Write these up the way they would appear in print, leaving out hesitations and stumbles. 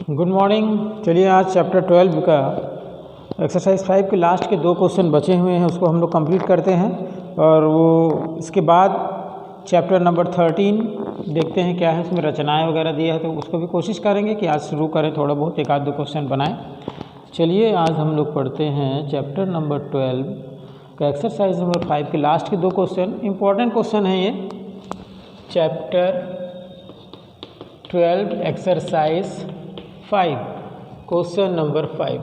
Good morning. चलिए आज chapter 12 का एक्सरसाइज 5 के लास्ट के 2 क्वेश्चन बचे हुए हैं, उसको हम लोग कंप्लीट करते हैं और वो इसके बाद चैप्टर नंबर 13 देखते हैं क्या है उसमें रचनाएं वगैरह दिया है, तो उसको भी कोशिश करेंगे कि आज शुरू करें, थोड़ा बहुत एक आध दो क्वेश्चन बनाएं। चलिए आज हम लोग पढ़ते हैं चैप्टर नंबर 12 का एक्सरसाइज नंबर 5 के लास्ट के 2 क्वेश्चन। इंपॉर्टेंट क्वेश्चन है ये, chapter 12 exercise 5 question number 5।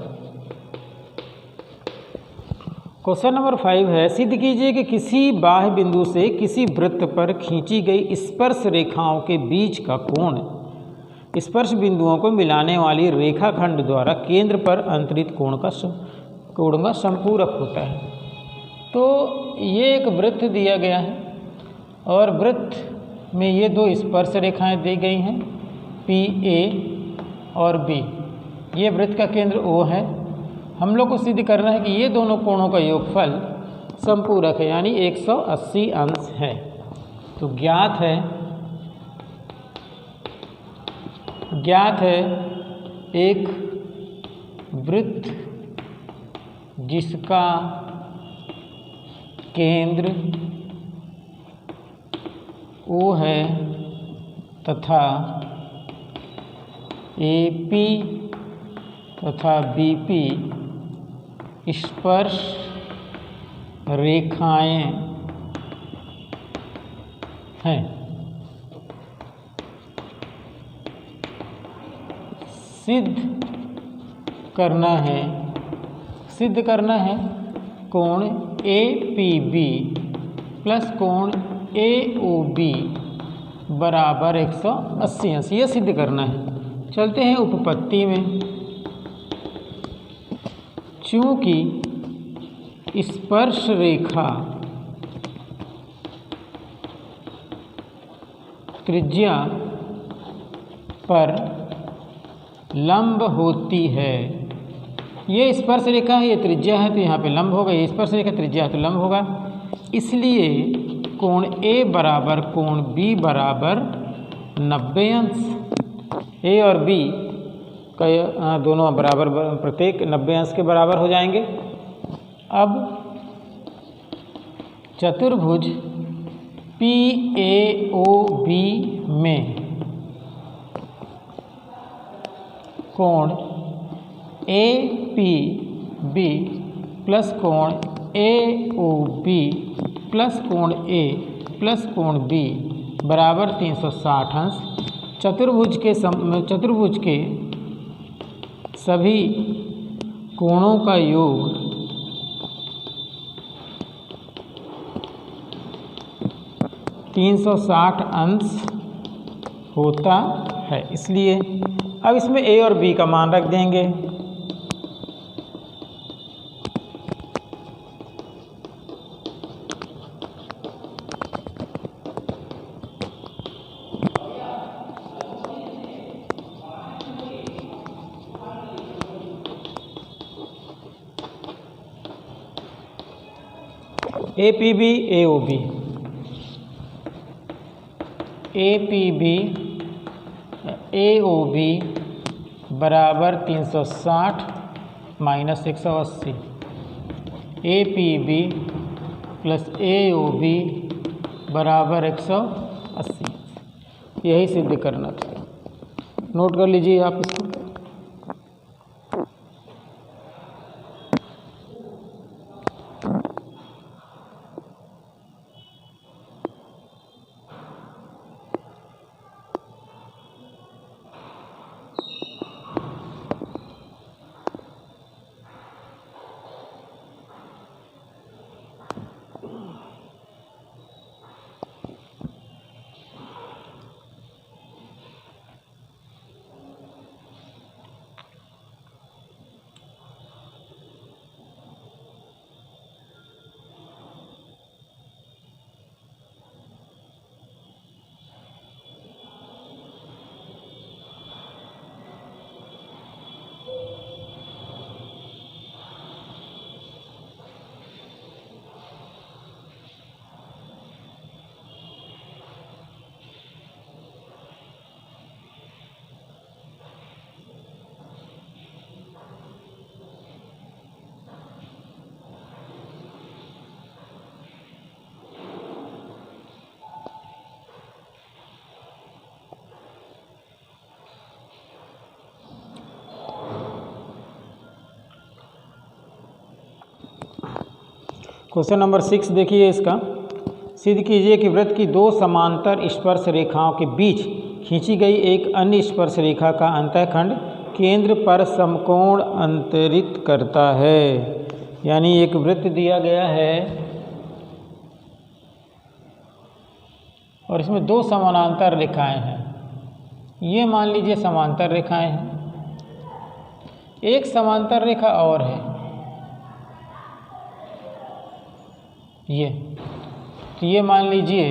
Question number 5 है, सिद्ध कीजिए कि किसी बाह्य बिंदु से किसी वृत्त पर खींची गई स्पर्श रेखाओं के बीच का कोण स्पर्श बिंदुओं को मिलाने वाली रेखाखंड द्वारा केंद्र पर अंतरित कोण का संपूरक होता है। तो ये एक वृत्त दिया गया है और वृत्त में ये 2 स्पर्श रेखाएं दी गई हैं, PA और B। ये वृत्त का केंद्र O है। हम लोग को सिद्ध करना है कि ये दोनों कोणों का योगफल संपूरक है, यानी 180 अंश है। तो ज्ञात है एक वृत्त जिसका केंद्र O है तथा AP तथा BP स्पर्श रेखाएं हैं। सिद्ध करना है कोण APB प्लस कोण AOB बराबर 180 अंश, यह सिद्ध करना है। चलते हैं उपपत्ति में। चूंकि स्पर्श रेखा त्रिज्या पर लंब होती है, ये स्पर्श रेखा है, ये त्रिज्या है तो यहाँ पे लंब होगा, ये स्पर्श रेखा त्रिज्या है तो लंब होगा। इसलिए कोण A बराबर कोण B बराबर 90 अंश। A और B का दोनों बराबर, प्रत्येक 90 अंश के बराबर हो जाएंगे। अब चतुर्भुज PAOB में कोण APB प्लस कोण AOB प्लस कोण A प्लस कोण B बराबर 360 अंश। चतुर्भुज के सभी कोणों का योग (360 अंश होता है। इसलिए अब इसमें A और B का मान रख देंगे। APB AOB बराबर 360 माइनस 180। APB प्लस AOB बराबर 180। यही सिद्ध करना था, नोट कर लीजिए आप इसको। क्वेश्चन नंबर 6 देखिए इसका। सिद्ध कीजिए कि वृत्त की दो समांतर स्पर्श रेखाओं के बीच खींची गई एक अन्य स्पर्श रेखा का अंतःखंड केंद्र पर समकोण अंतरित करता है। यानी एक वृत्त दिया गया है और इसमें दो समानांतर रेखाएं हैं। ये मान लीजिए समांतर रेखाएं हैं, एक समांतर रेखा और है ये, तो ये मान लीजिए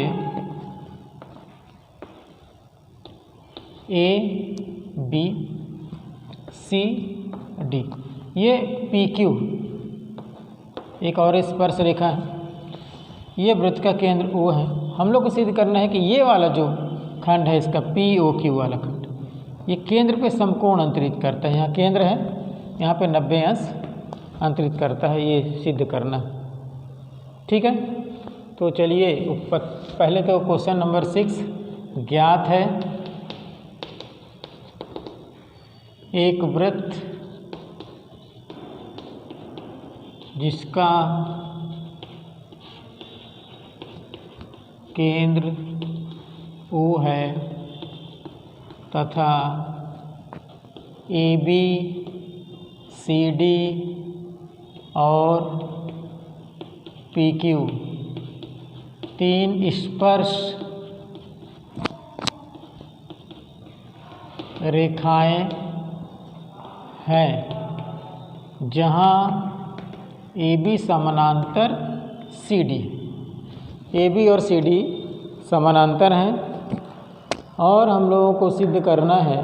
ए बी सी डी, ये पी क्यू एक और स्पर्श रेखा है, ये वृत्त का केंद्र ओ है। हम लोग को सिद्ध करना है कि ये वाला जो खंड है इसका पी ओ क्यू वाला खंड, ये केंद्र पे समकोण अंतरित करता है। यहाँ केंद्र है, यहाँ पे 90 अंश अंतरित करता है, ये सिद्ध करना है। ठीक है, तो चलिए पहले तो क्वेश्चन नंबर 6 ज्ञात है एक वृत्त जिसका केंद्र O है तथा AB CD और PQ तीन स्पर्श रेखाएं हैं, जहां AB समानांतर CD, AB और CD समानांतर हैं और हम लोगों को सिद्ध करना है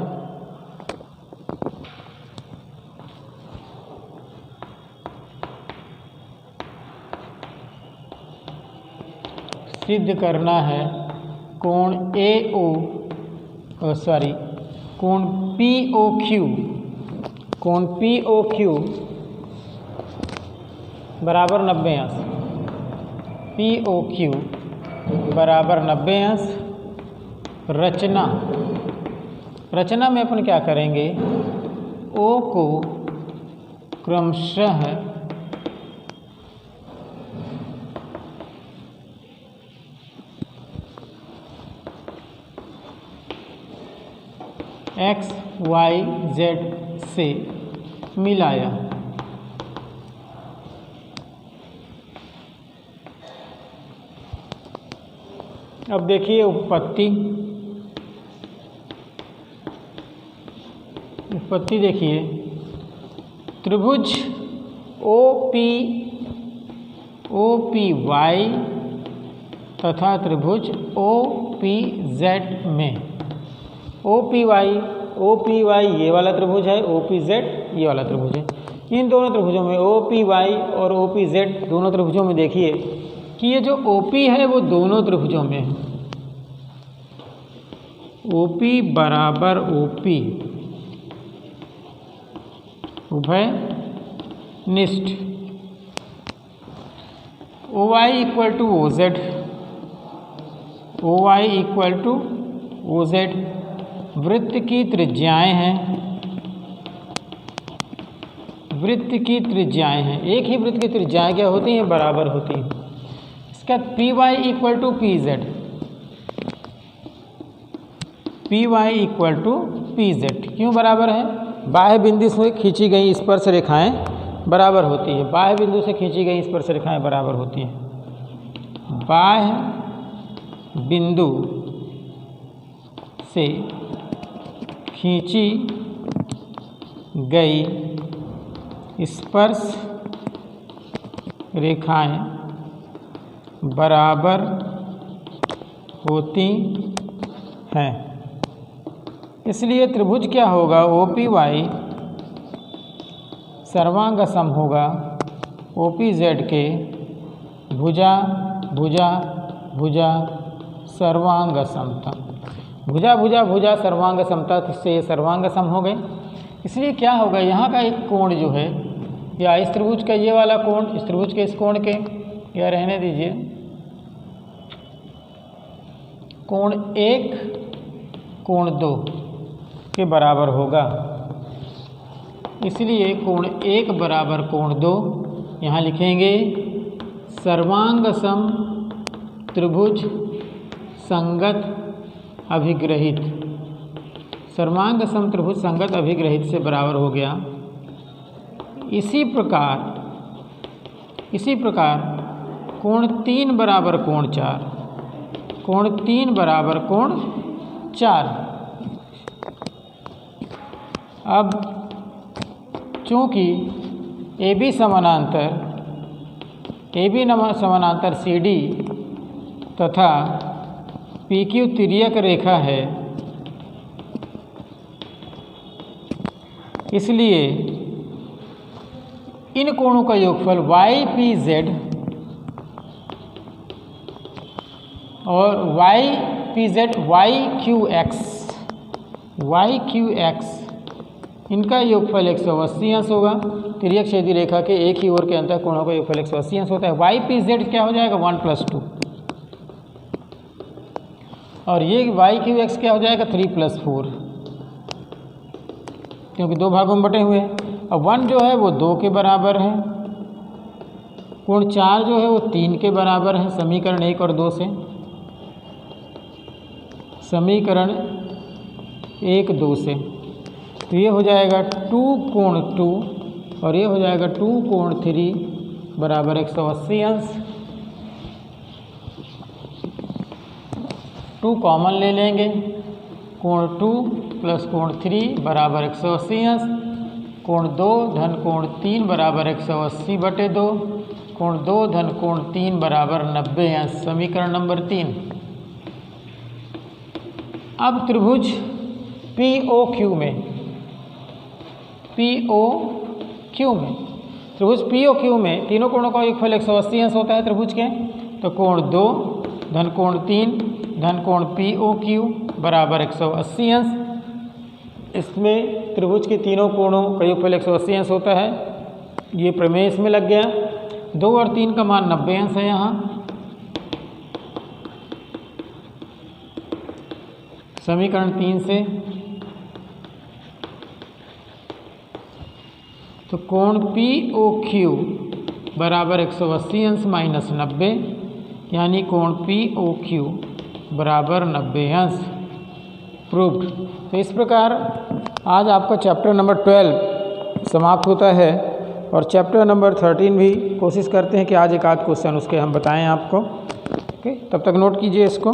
कोण कोण POQ बराबर 90 अंश, POQ बराबर 90 अंश। रचना में अपन क्या करेंगे, O को क्रमशः X Y Z से मिलाया। अब देखिए उत्पत्ति देखिए, त्रिभुज OPY तथा त्रिभुज OPZ में OPY ये वाला त्रिभुज है, OPZ ये वाला त्रिभुज है। इन दोनों त्रिभुजों में OPY और OPZ दोनों त्रिभुजों में देखिए कि ये जो OP है वो दोनों त्रिभुजों में है। OP बराबर OP उभय निष्ठ। OY इक्वल टू OZ वृत्त की त्रिज्याएं हैं, एक ही वृत्त की त्रिज्याएं क्या होती हैं, बराबर होती हैं। इसका PY इक्वल टू PZ क्यों बराबर है, बाह्य बिंदु से खींची गई स्पर्श रेखाएं बराबर होती है, बाह्य बिंदु से खींची गई स्पर्श रेखाएं बराबर होती हैं। बाह्य बिंदु से खींची गई स्पर्श रेखाएं बराबर होती हैं। इसलिए त्रिभुज क्या होगा, OPY सर्वांग सम होगा OPZ के भुजा भुजा भुजा सर्वांग समता। भुजा भुजा भुजा सर्वांग समता से ये सर्वांग सम हो गए। इसलिए क्या होगा, यहाँ का एक कोण जो है, या इस त्रिभुज का ये वाला कोण इस त्रिभुज के इस कोण के, या रहने दीजिए, कोण 1 कोण 2 के बराबर होगा। इसलिए कोण 1 बराबर कोण 2 यहाँ लिखेंगे सर्वांग सम त्रिभुज संगत अभिग्रहित, सर्वांग सम त्रिभुज संगत अभिग्रहित से बराबर हो गया। इसी प्रकार कोण 3 बराबर कोण 4, कोण 3 बराबर कोण 4। अब चूँकि AB समानांतर CD तथा PQ तिर्यक रेखा है, इसलिए इन कोणों का योगफल YPZ और YPZ YQX इनका योगफल 180 अंश होगा। तिर्यक छेदी रेखा के एक ही ओर के अंतः कोणों का योगफल 180 अंश होता है। YPZ क्या हो जाएगा 1 + 2 और ये YQX क्या हो जाएगा 3 + 4, क्योंकि 2 भागों में बटे हुए हैं। अब 1 जो है वो 2 के बराबर है, कोण 4 जो है वो 3 के बराबर है समीकरण 1 और 2 से। समीकरण 1 2 से तो ये हो जाएगा 2 कोण 2 और ये हो जाएगा 2 कोण 3 बराबर 180 अंश। 2 कॉमन ले लेंगे, कोण 2 + कोण 3 बराबर 180 अंश। कोण 2 धन कोण 3 बराबर 180/2, कोण 2 धन कोण 3 बराबर 90 अंश। समीकरण नंबर 3। अब त्रिभुज POQ में त्रिभुज POQ में तीनों कोणों का योगफल 180 अंश होता है त्रिभुज के। तो कोण 2 धन कोण 3 धन कोण POQ बराबर 180 अंश। इसमें त्रिभुज के तीनों कोणों का योगफल 180 अंश होता है। ये प्रमेय इसमें लग गया। 2 और 3 का मान 90 अंश है यहाँ। समीकरण 3 से तो कोण POQ बराबर 180 अंश माइनस 90, यानी कोण POQ बराबर 90 अंश। प्रूव्ड। तो इस प्रकार आज आपका चैप्टर नंबर 12 समाप्त होता है और चैप्टर नंबर 13 भी कोशिश करते हैं कि आज एक आध क्वेश्चन उसके हम बताएं आपको। ओके, तब तक नोट कीजिए इसको।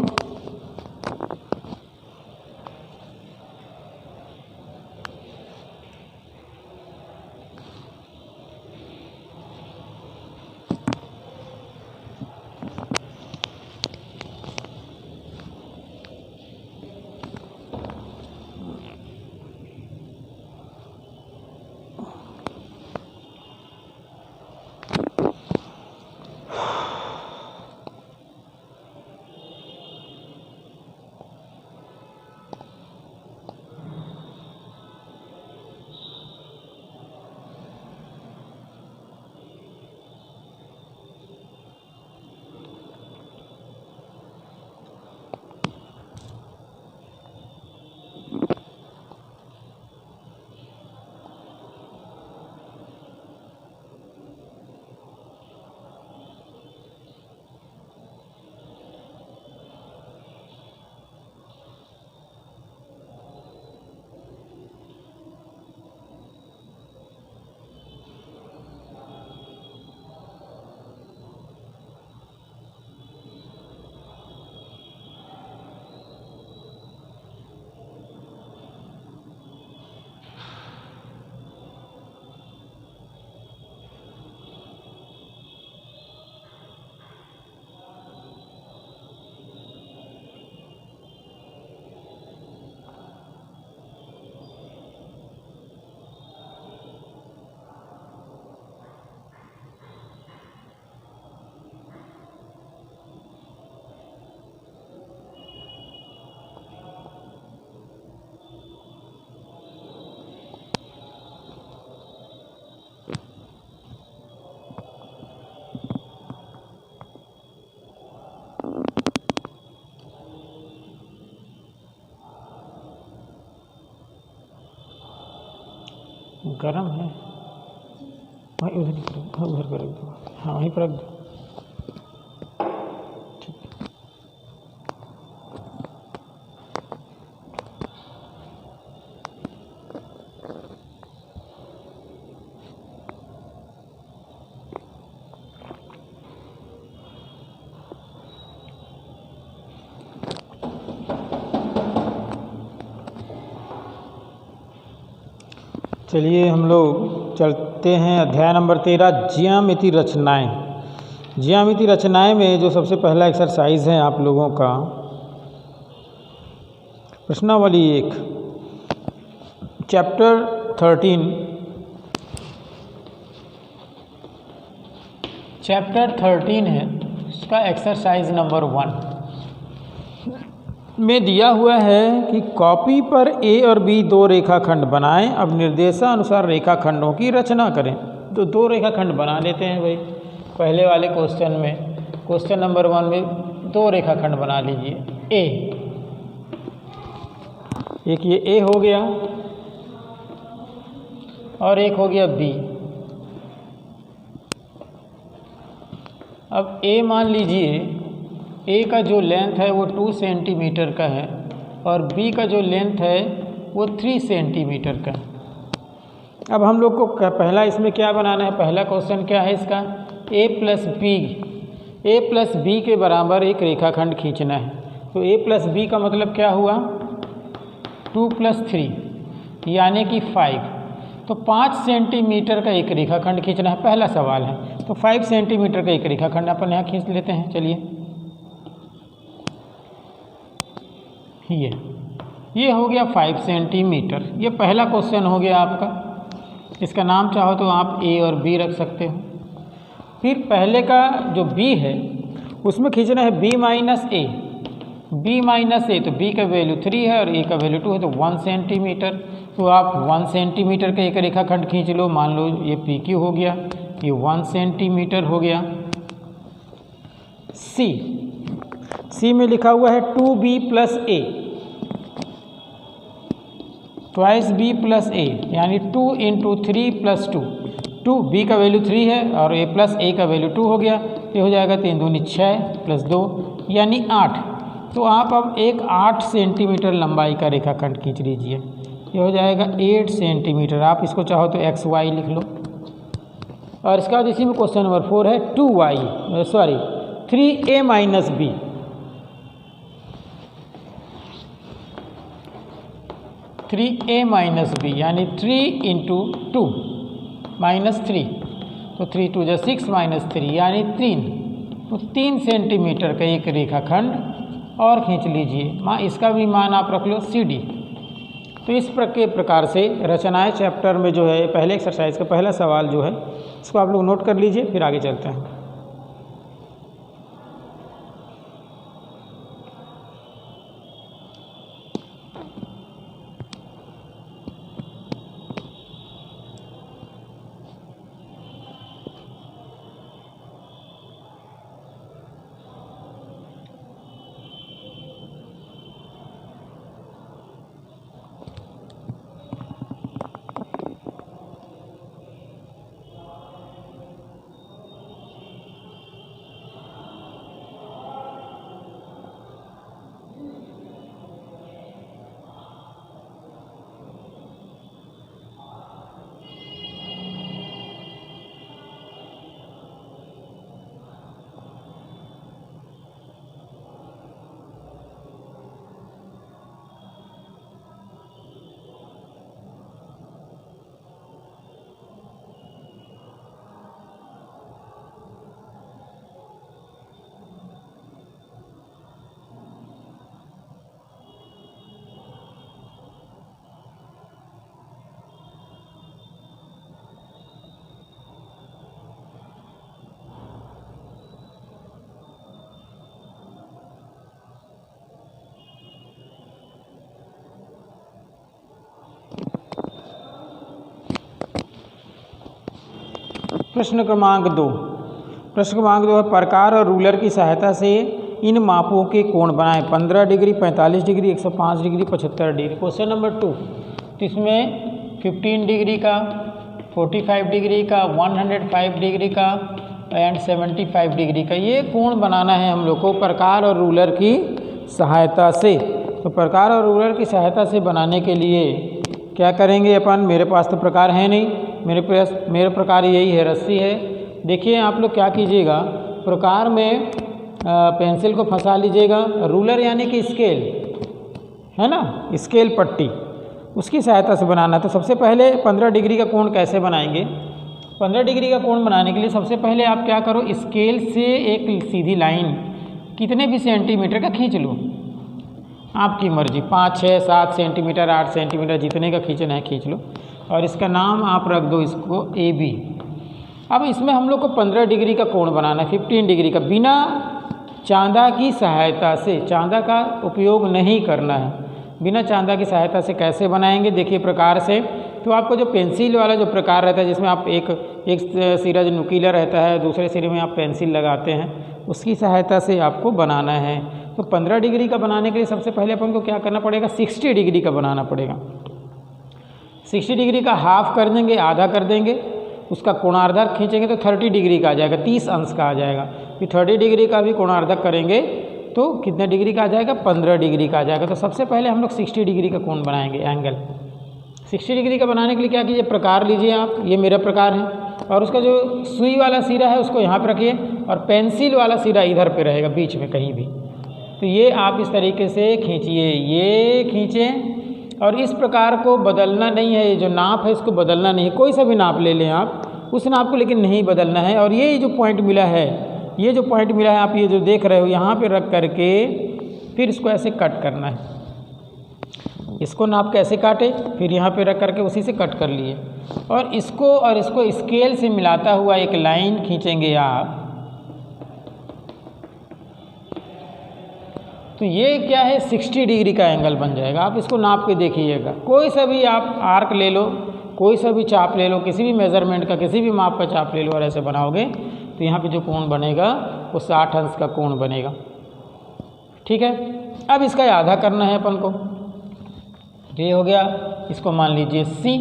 गरम है, वहीं उधर पर रख दो। हाँ, वहीं पर रख दो। चलिए हम लोग चलते हैं अध्याय नंबर 13 ज्यामिति रचनाएं। ज्यामिति रचनाएं में जो सबसे पहला एक्सरसाइज है आप लोगों का प्रश्नावली 1 चैप्टर 13 है, इसका एक्सरसाइज नंबर 1 में दिया हुआ है कि कॉपी पर ए और बी दो रेखाखंड बनाएं। अब निर्देशानुसार रेखाखंडों की रचना करें। तो दो रेखाखंड बना लेते हैं भाई। पहले वाले क्वेश्चन में, क्वेश्चन नंबर 1 में दो रेखाखंड बना लीजिए। ए, एक ये ए हो गया और एक हो गया बी। अब ए मान लीजिए, ए का जो लेंथ है वो 2 सेंटीमीटर का है और बी का जो लेंथ है वो 3 सेंटीमीटर का है। अब हम लोग को पहला इसमें क्या बनाना है, पहला क्वेश्चन क्या है इसका, ए प्लस बी के बराबर एक रेखाखंड खींचना है। तो ए प्लस बी का मतलब क्या हुआ, 2 + 3 यानी कि 5। तो 5 सेंटीमीटर का एक रेखाखंड खींचना है, पहला सवाल है। तो 5 सेंटीमीटर का एक रेखाखंड अपन यहाँ खींच लेते हैं। चलिए, ये हो गया 5 सेंटीमीटर। ये पहला क्वेश्चन हो गया आपका। इसका नाम चाहो तो आप ए और बी रख सकते हो। फिर पहले का जो बी है उसमें खींचना है बी माइनस ए। तो बी का वैल्यू 3 है और ए का वैल्यू 2 है, तो 1 सेंटीमीटर। तो आप 1 सेंटीमीटर का एक रेखाखंड खींच लो। मान लो ये पी क्यू हो गया, ये 1 सेंटीमीटर हो गया। सी में लिखा हुआ है 2b + a, twice b + a यानी 2 × 3 + 2। 2 b का वैल्यू 3 है और a + a का वैल्यू 2 हो गया। ये हो जाएगा 3 दूनी 6 + 2 यानी 8। तो आप अब एक 8 सेंटीमीटर लंबाई का रेखाखंड खींच लीजिए। ये हो जाएगा 8 सेंटीमीटर। आप इसको चाहो तो xy लिख लो। और इसका बाद इसी में क्वेश्चन नंबर 4 है 3a - b। 3a - b यानी 3 × 2 -3। तो 3 × 2 = 6 -3 यानी 3। तो 3 सेंटीमीटर का एक रेखाखंड और खींच लीजिए। इसका भी मान आप रख लो CD। तो इस प्रकार से रचनाएं चैप्टर में जो है पहले एक्सरसाइज का पहला सवाल जो है इसको आप लोग नोट कर लीजिए, फिर आगे चलते हैं। प्रश्न क्रमांक 2 है प्रकार और रूलर की सहायता से इन मापों के कोण बनाएं। 15 degree, 45 degree, 105 degree, 75 degree. Question number 2, तो इसमें 15 डिग्री का, 45 डिग्री का, 105 डिग्री का एंड 75 डिग्री का ये कोण बनाना है हम लोग को प्रकार और रूलर की सहायता से। तो प्रकार और रूलर की सहायता से बनाने के लिए क्या करेंगे अपन, मेरे पास तो प्रकार है नहीं, मेरे प्रकार यही है, रस्सी है। देखिए आप लोग क्या कीजिएगा, प्रकार में पेंसिल को फंसा लीजिएगा, रूलर यानी कि स्केल है ना, स्केल पट्टी, उसकी सहायता से बनाना। तो सबसे पहले 15 डिग्री का कोण कैसे बनाएंगे। 15 डिग्री का कोण बनाने के लिए सबसे पहले आप क्या करो, स्केल से एक सीधी लाइन कितने भी सेंटीमीटर का खींच लो, आपकी मर्जी, 5, 6, 7 सेंटीमीटर, 8 सेंटीमीटर, जितने का खींचना है खींच लो, और इसका नाम आप रख दो इसको AB। अब इसमें हम लोग को 15 डिग्री का कोण बनाना है, 15 डिग्री का, बिना चांदा की सहायता से, चांदा का उपयोग नहीं करना है, बिना चांदा की सहायता से कैसे बनाएंगे, देखिए प्रकार से। तो आपको जो पेंसिल वाला जो प्रकार रहता है, जिसमें आप एक सिरा जो नुकीला रहता है, दूसरे सिरे में आप पेंसिल लगाते हैं, उसकी सहायता से आपको बनाना है। तो 15 डिग्री का बनाने के लिए सबसे पहले अपन को क्या करना पड़ेगा, 60 डिग्री का बनाना पड़ेगा। 60 डिग्री का हाफ कर देंगे, आधा कर देंगे, उसका कोणार्धक खींचेंगे तो 30 डिग्री का आ जाएगा, 30 अंश का आ जाएगा। फिर 30 डिग्री का भी कोणार्धक करेंगे तो कितने डिग्री का आ जाएगा, 15 डिग्री का आ जाएगा। तो सबसे पहले हम लोग 60 डिग्री का कोण बनाएंगे, एंगल। 60 डिग्री का बनाने के लिए क्या कीजिए, प्रकार लीजिए आप, ये मेरा प्रकार है, और उसका जो सुई वाला सिरा है उसको यहाँ पर रखिए, और पेंसिल वाला सिरा इधर पे रहेगा बीच में कहीं भी। तो ये आप इस तरीके से खींचिए, ये खींचें, और इस प्रकार को बदलना नहीं है, ये जो नाप है इसको बदलना नहीं है, कोई सा भी नाप ले लें आप, उस नाप को लेकिन नहीं बदलना है। और ये जो पॉइंट मिला है, ये जो पॉइंट मिला है, आप ये जो देख रहे हो यहाँ पे रख करके फिर इसको ऐसे कट करना है। इसको नाप कैसे काटे, फिर यहाँ पे रख करके उसी से कट कर लिए, और इसको स्केल से मिलाता हुआ एक लाइन खींचेंगे आप। तो ये क्या है, 60 डिग्री का एंगल बन जाएगा। आप इसको नाप के देखिएगा, कोई सा भी आप आर्क ले लो, कोई सा भी चाप ले लो, किसी भी मेज़रमेंट का, किसी भी माप का चाप ले लो, और ऐसे बनाओगे तो यहाँ पे जो कोण बनेगा वो 60 अंश का कोण बनेगा। ठीक है, अब इसका आधा करना है अपन को, ये हो गया, इसको मान लीजिए C।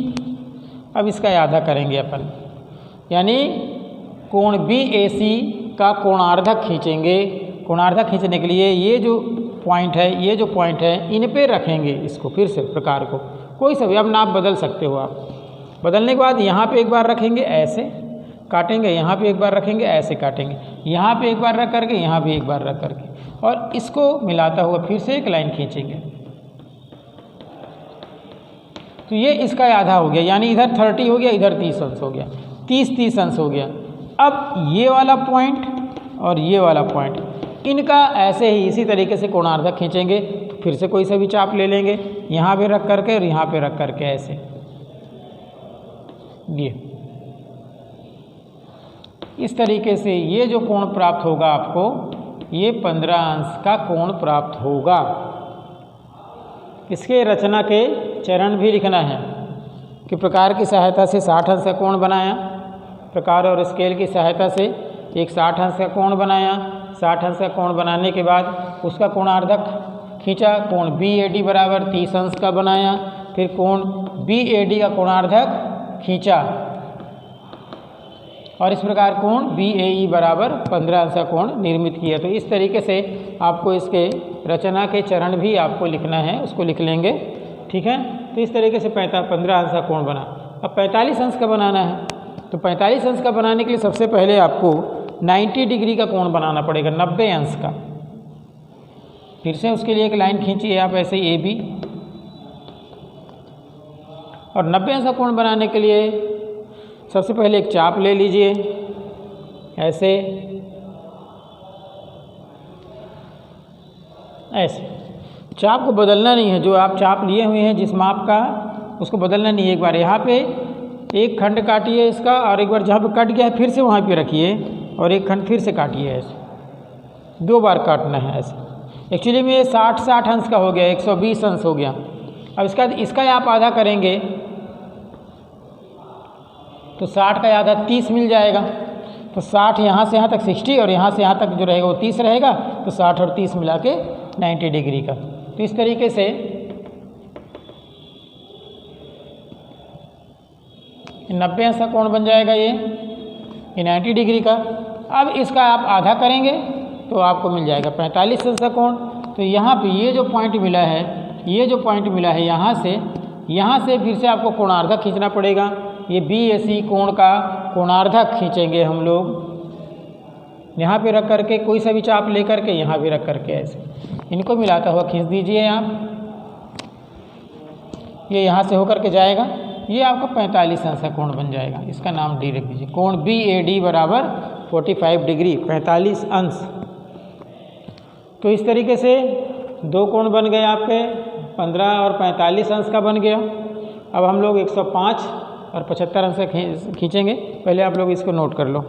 अब इसका आधा करेंगे अपन, यानी कोण BAC का कोणार्धक खींचेंगे। कोणार्धक खींचने के लिए ये जो पॉइंट है, ये जो पॉइंट है, इन पे रखेंगे इसको, फिर से प्रकार को, कोई सा भी, अब नाप बदल सकते हो आप। बदलने के बाद यहाँ पे एक बार रखेंगे, ऐसे काटेंगे, यहाँ पे एक बार रखेंगे, ऐसे काटेंगे, यहाँ पे एक बार रख करके, यहाँ भी एक बार रख करके, और इसको मिलाता हुआ फिर से एक लाइन खींचेंगे। तो ये इसका आधा हो गया, यानी इधर 30 हो गया, इधर 30 अंश हो गया, 30 अंश हो गया। अब ये वाला पॉइंट और ये वाला पॉइंट, इनका ऐसे ही इसी तरीके से कोणार्धक खींचेंगे। तो फिर से कोई सा भी चाप ले लेंगे, यहाँ पे रख करके और यहाँ पे रख करके, ऐसे ये इस तरीके से ये जो कोण प्राप्त होगा आपको, ये 15 अंश का कोण प्राप्त होगा। इसके रचना के चरण भी लिखना है कि प्रकार की सहायता से 60 अंश का कोण बनाया, प्रकार और स्केल की सहायता से एक 60 अंश का कोण बनाया, 60 अंश का कोण बनाने के बाद उसका कोणार्धक खींचा, कोण BAD बराबर 30 अंश का बनाया, फिर कोण BAD का कोणार्धक खींचा, और इस प्रकार कोण BAE बराबर 15 अंश का कोण निर्मित किया। तो इस तरीके से आपको इसके रचना के चरण भी आपको लिखना है, उसको लिख लेंगे। ठीक है, तो इस तरीके से 15 अंश का कोण बना। अब 45 अंश का बनाना है, तो 45 अंश का बनाने के लिए सबसे पहले आपको 90 डिग्री का कोण बनाना पड़ेगा, 90 अंश का। फिर से उसके लिए एक लाइन खींचिए आप, ऐसे AB, और 90 अंश का कोण बनाने के लिए सबसे पहले एक चाप ले लीजिए, ऐसे ऐसे। चाप को बदलना नहीं है, जो आप चाप लिए हुए हैं जिस माप का, उसको बदलना नहीं है। एक बार यहाँ पे एक खंड काटिए इसका, और एक बार जहाँ पे कट गया है फिर से वहाँ पे रखिए, और एक खंड फिर से काटिए, ऐसे 2 बार काटना है ऐसे। एक्चुअली में ये 60 अंश का हो गया, 120 अंश हो गया। अब इसका आप आधा करेंगे तो 60 का आधा 30 मिल जाएगा। तो 60 यहाँ से यहाँ तक 60, और यहाँ से यहाँ तक जो रहेगा वो 30 रहेगा। तो 60 और 30 मिला के 90 डिग्री का। तो इस तरीके से 90 अंश का कोण बन जाएगा ये 90 डिग्री का। अब इसका आप आधा करेंगे तो आपको मिल जाएगा 45 अंश का कोण। तो यहाँ पे ये जो पॉइंट मिला है, ये जो पॉइंट मिला है, यहाँ से यहाँ से फिर से आपको कोणार्धक खींचना पड़ेगा। ये BAC कोण का कोणार्धक खींचेंगे हम लोग, यहाँ पे रख करके कोई सा भी चाप ले करके यहाँ भी रख करके ऐसे इनको मिलाता हुआ खींच दीजिए आप। ये यहाँ से होकर के जाएगा, ये आपका 45 अंश का कोण बन जाएगा। इसका नाम D रख दीजिए। कोण BAD बराबर 45 डिग्री, 45 अंश। तो इस तरीके से दो कोण बन गए आपके, 15 और 45 अंश का बन गया। अब हम लोग 105 और 75 अंश का खींचेंगे। पहले आप लोग इसको नोट कर लो।